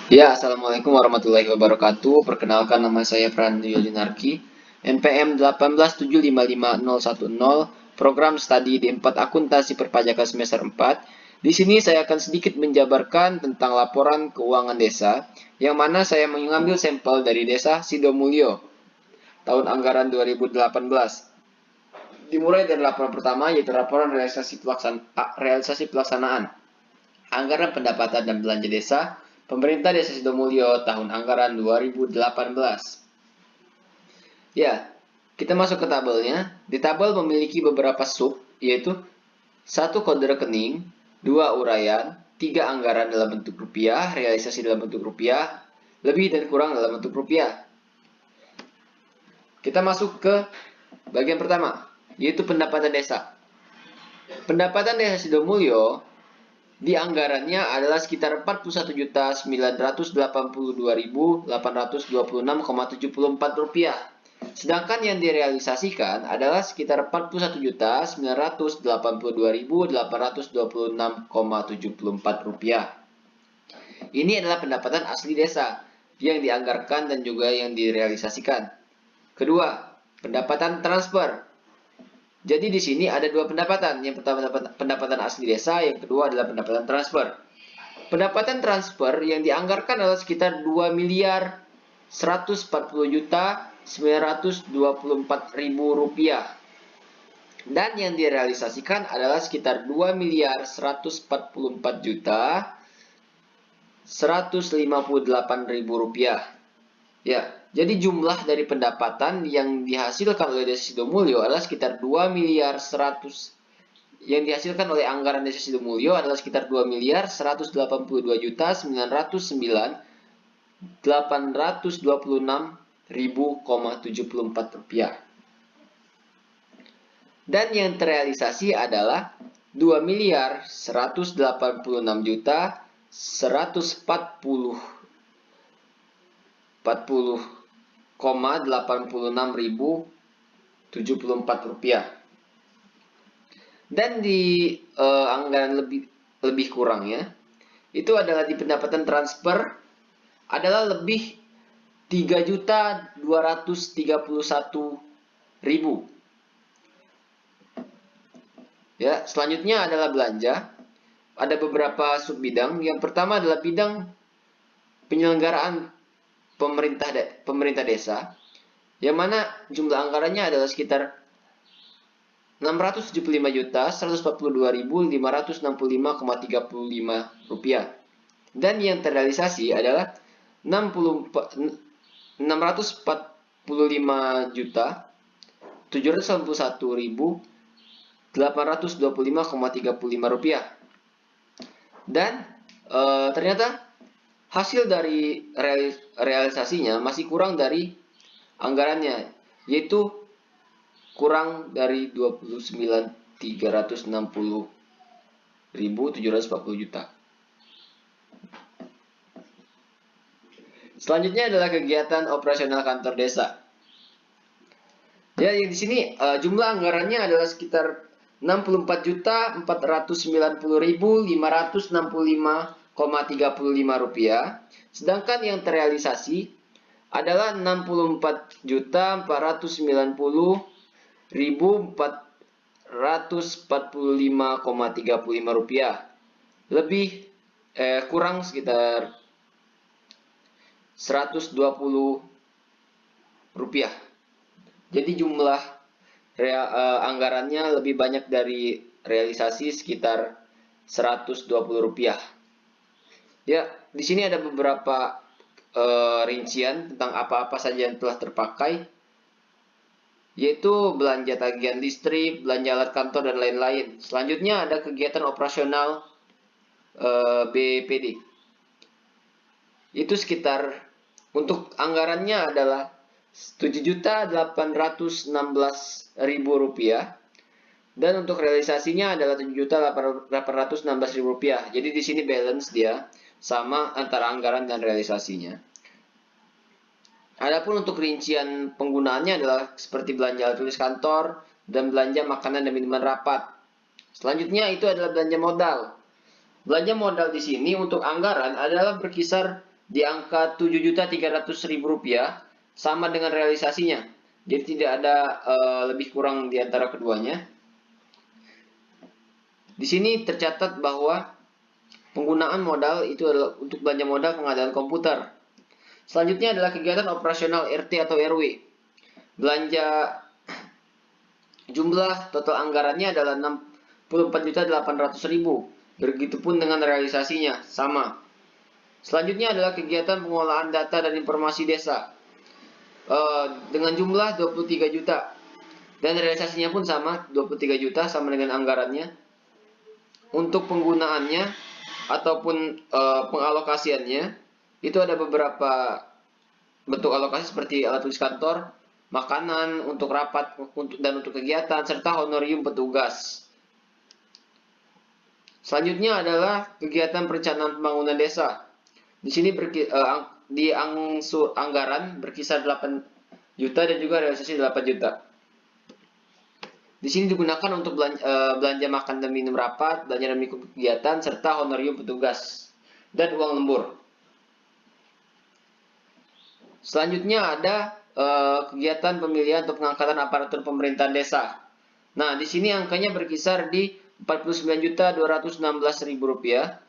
Ya, Assalamualaikum warahmatullahi wabarakatuh. Perkenalkan, nama saya Prandi Yudinarki, NPM 187555010, program studi D4 Akuntansi Perpajakan semester 4. Di sini saya akan sedikit menjabarkan tentang laporan keuangan desa, yang mana saya mengambil sampel dari desa Sidomulyo, tahun anggaran 2018. Dimulai dari laporan pertama, yaitu laporan realisasi pelaksanaan anggaran pendapatan dan belanja desa Pemerintah Desa Sidomulyo tahun anggaran 2018. Ya, kita masuk ke tabelnya. Di tabel memiliki beberapa sub, yaitu 1 kode rekening, 2 uraian, 3 anggaran dalam bentuk rupiah, realisasi dalam bentuk rupiah, lebih dan kurang dalam bentuk rupiah. Kita masuk ke bagian pertama, yaitu pendapatan desa. Pendapatan Desa Sidomulyo di anggarannya adalah sekitar 41.982.826,74 rupiah. Sedangkan yang direalisasikan adalah sekitar 41.982.826,74 rupiah. Ini adalah pendapatan asli desa yang dianggarkan dan juga yang direalisasikan. Kedua, pendapatan transfer. Jadi di sini ada dua pendapatan. Yang pertama pendapatan asli desa, yang kedua adalah pendapatan transfer. Pendapatan transfer yang dianggarkan adalah sekitar 2 miliar 140 juta 924.000 rupiah. Dan yang direalisasikan adalah sekitar 2 miliar 144 juta 158.000 rupiah. Ya, jadi jumlah dari pendapatan yang dihasilkan oleh Desa Sidomulyo adalah sekitar 2 miliar 100, yang dihasilkan oleh anggaran Desa Sidomulyo adalah sekitar 2 miliar 182 juta 909.826.074 rupiah. Dan yang terrealisasi adalah 2 miliar 186 juta 140,86.074 rupiah. Dan di anggaran lebih kurangnya itu adalah di pendapatan transfer adalah lebih 3.231.000. Ya, selanjutnya adalah belanja. Ada beberapa sub bidang. Yang pertama adalah bidang penyelenggaraan pemerintah desa, yang mana jumlah anggarannya adalah sekitar 675.142.565,35 rupiah. Dan yang terrealisasi adalah 645.791.825,35 rupiah. Dan ternyata hasil dari realisasinya masih kurang dari anggarannya, yaitu kurang dari 29.360.740 juta. Selanjutnya adalah kegiatan operasional kantor desa. Ya, yang di sini jumlah anggarannya adalah sekitar 64.490.565,35 rupiah. Sedangkan yang terrealisasi adalah 64.490.445,35 rupiah. Lebih kurang sekitar 120 rupiah. Jadi jumlah anggarannya lebih banyak dari realisasi, sekitar 120 rupiah. Ya, di sini ada beberapa rincian tentang apa-apa saja yang telah terpakai, yaitu belanja tagihan listrik, belanja alat kantor, dan lain-lain. Selanjutnya ada kegiatan operasional BPD. Itu sekitar, untuk anggarannya adalah 7.816.000 rupiah, dan untuk realisasinya adalah 7.816.000 rupiah. Jadi di sini balance dia sama antara anggaran dan realisasinya. Adapun untuk rincian penggunaannya adalah seperti belanja alat tulis kantor dan belanja makanan dan minuman rapat. Selanjutnya itu adalah belanja modal. Belanja modal di sini untuk anggaran adalah berkisar di angka Rp7.300.000 sama dengan realisasinya. Jadi tidak ada lebih kurang di antara keduanya. Di sini tercatat bahwa penggunaan modal itu adalah untuk belanja modal pengadaan komputer. Selanjutnya adalah kegiatan operasional RT atau RW. Belanja jumlah total anggarannya adalah 64.800.000. Begitupun dengan realisasinya, sama. Selanjutnya adalah kegiatan pengolahan data dan informasi desa. Dengan jumlah 23 juta. Dan realisasinya pun sama, 23 juta sama dengan anggarannya. Untuk penggunaannya ataupun pengalokasiannya, itu ada beberapa bentuk alokasi seperti alat tulis kantor, makanan, untuk rapat, dan untuk kegiatan, serta honorium petugas. Selanjutnya adalah kegiatan perencanaan pembangunan desa. Di sini anggaran berkisar 8 juta dan juga realisasi 8 juta. Di sini digunakan untuk belanja makan dan minum rapat, belanja dan ikut kegiatan, serta honorium petugas dan uang lembur. Selanjutnya ada kegiatan pemilihan atau pengangkatan aparatur pemerintahan desa. Nah, di sini angkanya berkisar di Rp49.216.000.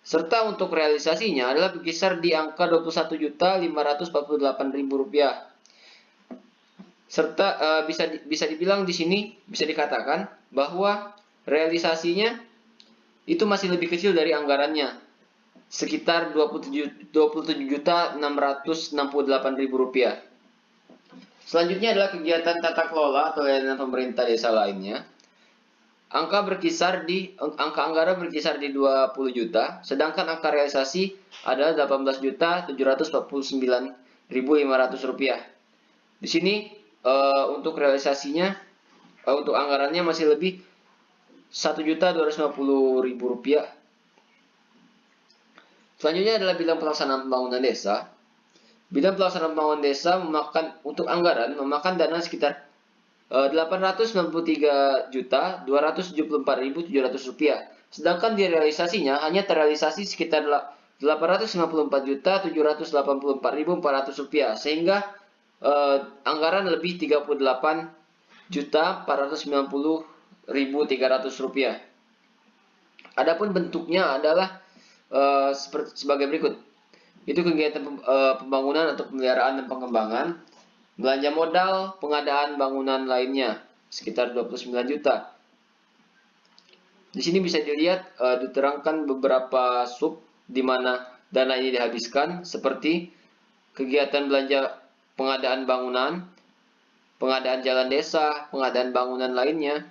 Serta untuk realisasinya adalah berkisar di angka Rp21.548.000. Serta bisa dibilang di sini bisa dikatakan bahwa realisasinya itu masih lebih kecil dari anggarannya, sekitar Rp27.668.000. Selanjutnya adalah kegiatan tata kelola atau layanan pemerintah desa lainnya. Angka anggaran berkisar di 20 juta, sedangkan angka realisasi adalah Rp18.749.500. Di sini untuk realisasinya, untuk anggarannya masih lebih Rp1.250.000. Selanjutnya adalah bidang pelaksanaan pembangunan desa. Bidang pelaksanaan pembangunan desa untuk anggaran memakan dana sekitar Rp893.274.700. Sedangkan di realisasinya hanya terrealisasi sekitar Rp854.784.400, sehingga anggaran lebih Rp34.490.300. Adapun bentuknya adalah sebagai berikut. Itu kegiatan pembangunan atau pemeliharaan dan pengembangan. Belanja modal, pengadaan bangunan lainnya sekitar 29 juta. Di sini bisa dilihat diterangkan beberapa sub di mana dana ini dihabiskan, seperti kegiatan belanja pengadaan bangunan, pengadaan jalan desa, pengadaan bangunan lainnya,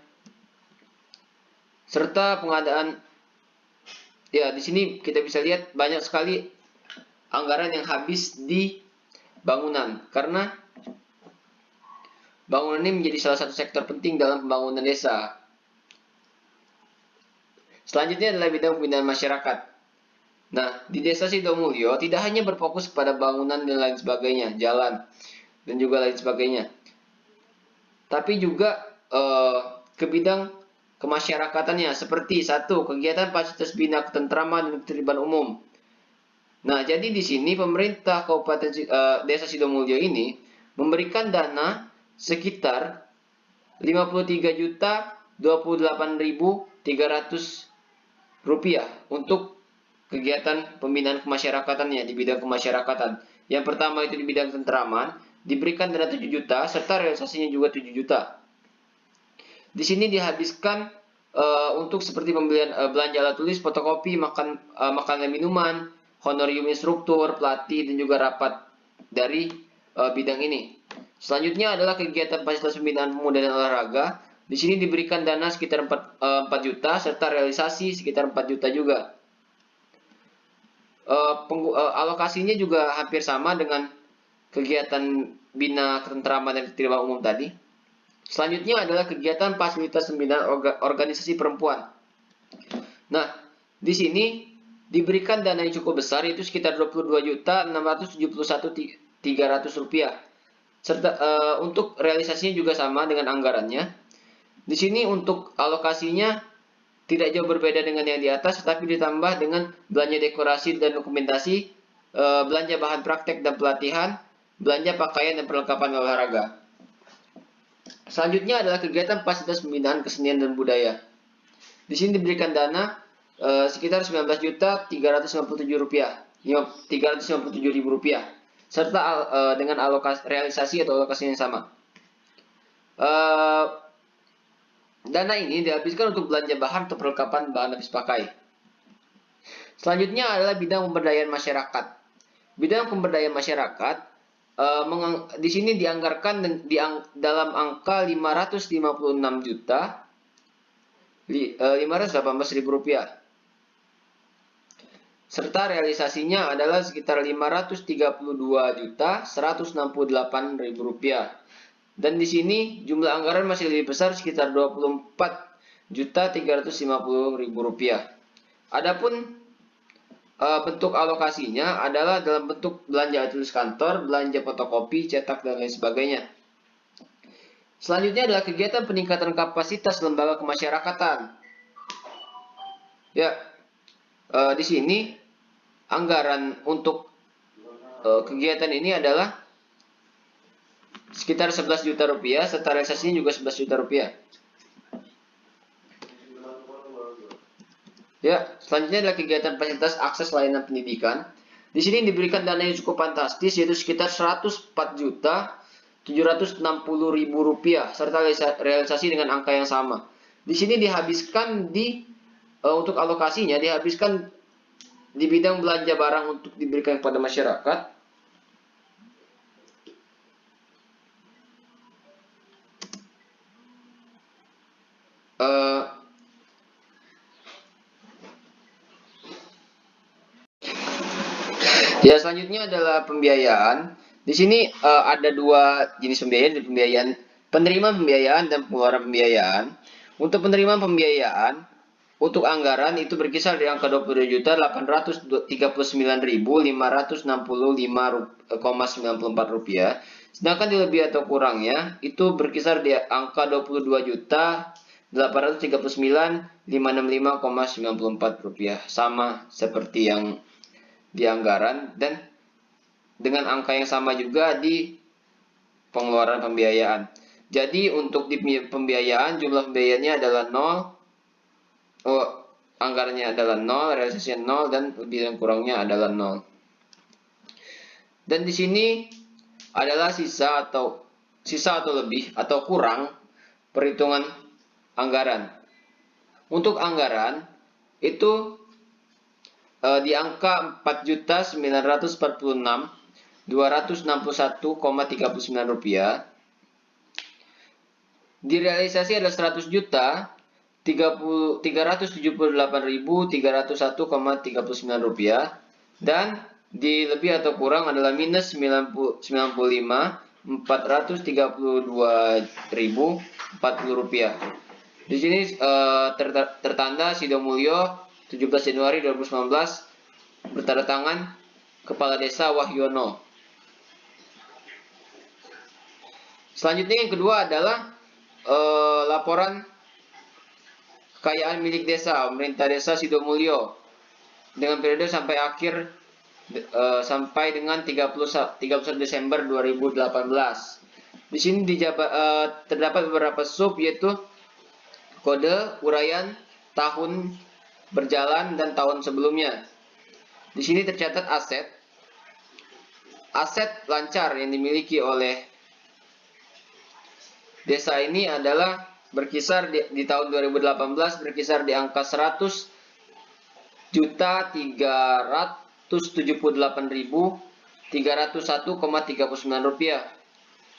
serta pengadaan. Ya, di sini kita bisa lihat banyak sekali anggaran yang habis di bangunan, karena bangunan ini menjadi salah satu sektor penting dalam pembangunan desa. Selanjutnya adalah bidang pembinaan masyarakat. Nah, di Desa Sidomulyo tidak hanya berfokus pada bangunan dan lain sebagainya, jalan dan juga lain sebagainya, tapi juga ke bidang kemasyarakatannya, seperti satu, kegiatan fasilitas bina ketentraman dan ketertiban umum. Nah, jadi di sini pemerintah Kabupaten Desa Sidomulyo ini memberikan dana sekitar Rp58.028.300 untuk kegiatan pembinaan kemasyarakatannya di bidang kemasyarakatan. Yang pertama itu di bidang ketentraman, diberikan dana 7 juta, serta realisasinya juga 7 juta. Di sini dihabiskan untuk seperti pembelian belanja alat tulis, fotokopi, makanan minuman, honorium instruktur, pelatih, dan juga rapat dari bidang ini. Selanjutnya adalah kegiatan fasilitas pembinaan pemuda dan olahraga. Di sini diberikan dana sekitar 4 juta, serta realisasi sekitar 4 juta juga. Alokasinya juga hampir sama dengan kegiatan bina ketentraman dan ketertiban umum tadi. Selanjutnya adalah kegiatan fasilitas pembinaan organisasi perempuan. Nah, di sini diberikan dana yang cukup besar, yaitu sekitar Rp22.671.300. Serta untuk realisasinya juga sama dengan anggarannya. Di sini untuk alokasinya tidak jauh berbeda dengan yang di atas, tetapi ditambah dengan belanja dekorasi dan dokumentasi belanja bahan praktek dan pelatihan, belanja pakaian dan perlengkapan olahraga. Selanjutnya adalah kegiatan fasilitas pembinaan kesenian dan budaya. Di sini diberikan dana sekitar Rp19.357.000, Rp357.000, serta dengan realisasi atau alokasi yang sama. Dana ini dihabiskan untuk belanja bahan atau perlengkapan bahan habis pakai. Selanjutnya adalah bidang pemberdayaan masyarakat. Bidang pemberdayaan masyarakat di sini dianggarkan dalam angka Rp556.518.000, serta realisasinya adalah sekitar Rp532.168.000. Dan di sini jumlah anggaran masih lebih besar, sekitar Rp24.350.000. Adapun bentuk alokasinya adalah dalam bentuk belanja alat tulis kantor, belanja fotokopi, cetak, dan lain sebagainya. Selanjutnya adalah kegiatan peningkatan kapasitas lembaga kemasyarakatan. Ya, di sini anggaran untuk kegiatan ini adalah sekitar Rp11 juta, serta realisasinya juga Rp11 juta. Ya, selanjutnya adalah kegiatan fasilitas akses layanan pendidikan. Di sini diberikan dana yang cukup fantastis, yaitu sekitar Rp104.760.000, serta realisasi dengan angka yang sama. Di sini dihabiskan untuk alokasinya dihabiskan di bidang belanja barang untuk diberikan kepada masyarakat. Ya, selanjutnya adalah pembiayaan. Di sini ada dua jenis pembiayaan, pembiayaan penerima pembiayaan dan pengeluaran pembiayaan. Untuk penerimaan pembiayaan, untuk anggaran itu berkisar di angka Rp22.839.565,94. Sedangkan di lebih atau kurangnya itu berkisar di angka Rp22.839.565,94. Sama seperti yang di anggaran dan dengan angka yang sama juga di pengeluaran pembiayaan. Jadi untuk di pembiayaan, jumlah pembiayaannya adalah 0, anggarannya adalah 0, realisasinya 0, dan lebih dan kurangnya adalah 0. Dan di sini adalah sisa atau lebih atau kurang perhitungan anggaran. Untuk anggaran itu di angka Rp4.946.261,39. Direalisasi adalah 100 juta 378.301,39 rupiah, dan di lebih atau kurang adalah minus 95.432.040 rupiah. Di sini tertanda Sido Mulyo 17 Januari 2019, bertanda tangan Kepala Desa Wahyono. Selanjutnya yang kedua adalah laporan kekayaan milik desa, pemerintah desa Sido Mulyo dengan periode sampai akhir sampai dengan 31 Desember 2018. Di sini terdapat beberapa sub, yaitu kode, uraian, tahun berjalan, dan tahun sebelumnya. Di sini tercatat aset lancar yang dimiliki oleh desa ini adalah berkisar di tahun 2018 berkisar di angka 100.378.301,39 rupiah,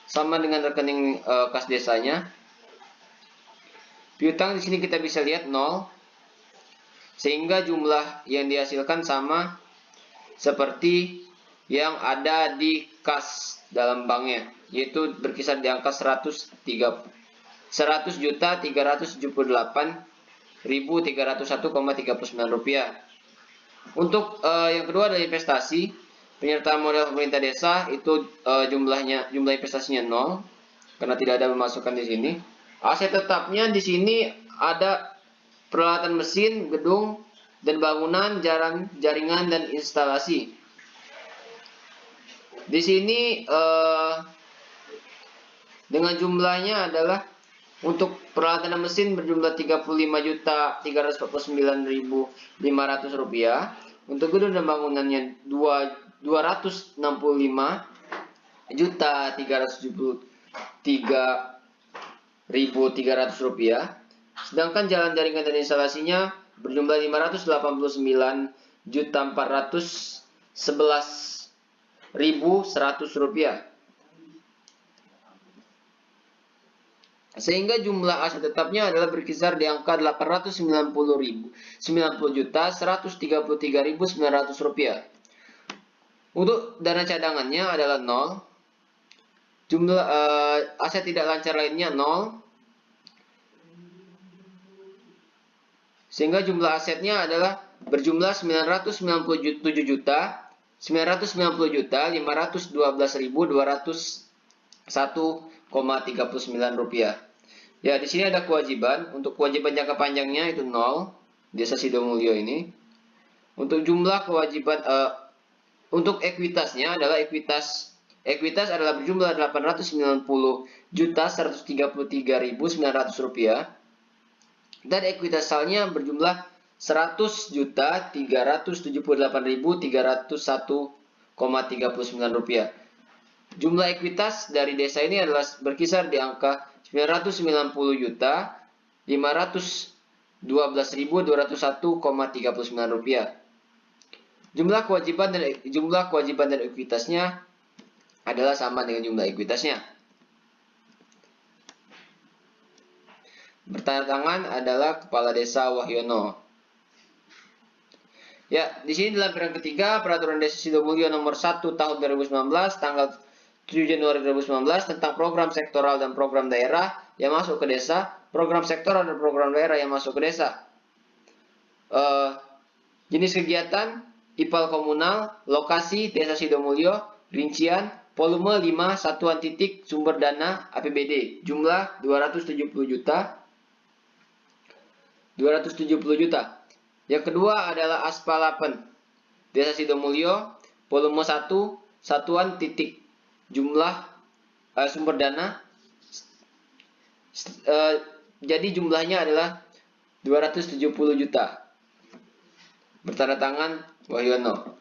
sama dengan rekening kas desanya. Piutang di sini kita bisa lihat 0, sehingga jumlah yang dihasilkan sama seperti yang ada di kas dalam banknya, yaitu berkisar di angka 100.378.301,39 rupiah. Untuk yang kedua adalah investasi. Penyertaan modal pemerintah desa itu jumlah investasinya 0 karena tidak ada pemasukan di sini. Aset tetapnya di sini ada peralatan mesin, gedung, dan bangunan, jaringan, dan instalasi. Di sini dengan jumlahnya adalah untuk peralatan dan mesin berjumlah Rp35.349.500. Untuk gedung dan bangunannya Rp265.373.300. Sedangkan jalan jaringan dan instalasinya berjumlah Rp589.411.100. Sehingga jumlah aset tetapnya adalah berkisar di angka Rp890.133.900. Untuk dana cadangannya adalah 0. Jumlah aset tidak lancar lainnya 0. Sehingga jumlah asetnya adalah berjumlah Rp999.512.201,39. Ya, di sini ada kewajiban. Untuk kewajiban jangka panjangnya itu 0. Desa Sidomulyo ini. Untuk jumlah kewajiban untuk ekuitasnya adalah ekuitas adalah berjumlah Rp890.133.900. Dan ekuitas salnya berjumlah Rp100.378.301,39. Jumlah ekuitas dari desa ini adalah berkisar di angka Rp990.512.201,39. Jumlah kewajiban dan ekuitasnya adalah sama dengan jumlah ekuitasnya. Bertanda tangan adalah Kepala Desa Wahyono. Ya, di sini dalam lampiran ketiga Peraturan Desa Sidomulyo nomor 1 tahun 2019 tanggal 7 Januari 2019 tentang program sektoral dan program daerah yang masuk ke desa, program sektoral dan program daerah yang masuk ke desa. Jenis kegiatan, IPAL komunal, lokasi Desa Sidomulyo, rincian, volume 5, satuan titik, sumber dana, APBD, jumlah 270 juta. Yang kedua adalah Aspalapen, Desa Sidomulyo, volume 1, satuan titik, jumlah sumber dana. Jadi jumlahnya adalah 270 juta. Bertanda tangan Wahyono.